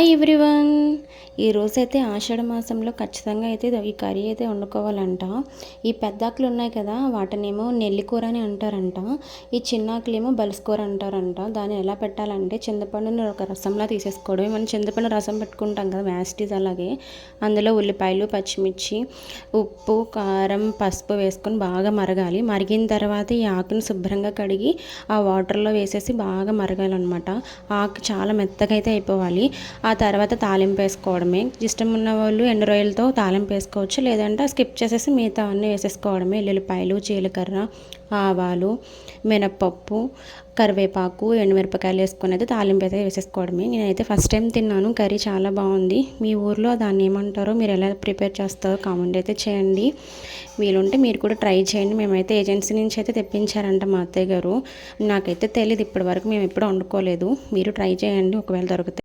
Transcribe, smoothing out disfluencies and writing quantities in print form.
Hi everyone. ఈరోజైతే ఆషాఢ మాసంలో ఖచ్చితంగా అయితే ఈ కర్రీ అయితే వండుకోవాలంట. ఈ పెద్దాకులు ఉన్నాయి కదా, వాటినేమో నెల్లికూర అని అంటారంట. ఈ చిన్నాకులేమో బలుసుకూర అంటారంట. దాన్ని ఎలా పెట్టాలంటే చింతపండుని ఒక రసంలా తీసేసుకోవడం. మనం చింతపండు రసం పెట్టుకుంటాం కదా యాస్టీస్, అలాగే అందులో ఉల్లిపాయలు, పచ్చిమిర్చి, ఉప్పు, కారం, పసుపు వేసుకొని బాగా మరగాలి. మరిగిన తర్వాత ఈ ఆకుని శుభ్రంగా కడిగి ఆ వాటర్లో వేసేసి బాగా మరగాలన్నమాట. ఆకు చాలా మెత్తగా అయితే అయిపోవాలి. ఆ తర్వాత తాలింపు వేసుకోవడమే. ఇష్టం ఉన్న వాళ్ళు ఎండు రొయ్యలతో తాలింపు వేసుకోవచ్చు, లేదంటే స్కిప్ చేసేసి మిగతా అన్నీ వేసేసుకోవడమే. ఎల్లుల్లిపాయలు, జీలకర్ర, ఆవాలు, మినప్పప్పు, కరివేపాకు, ఎండుమిరపకాయలు వేసుకొని అయితే తాలింపు అయితే వేసేసుకోవడమే. నేనైతే ఫస్ట్ టైం తిన్నాను, కర్రీ చాలా బాగుంది. మీ ఊర్లో దాన్ని ఏమంటారో, మీరు ఎలా ప్రిపేర్ చేస్తారో కామెంట్ అయితే చేయండి. వీలుంటే మీరు కూడా ట్రై చేయండి. మేమైతే ఏజెన్సీ నుంచి అయితే తెప్పించారంట మా అత్తయ్య గారు. నాకైతే తెలియదు, ఇప్పటి వరకు మేము ఎప్పుడు వండుకోలేదు. మీరు ట్రై చేయండి ఒకవేళ దొరికితే.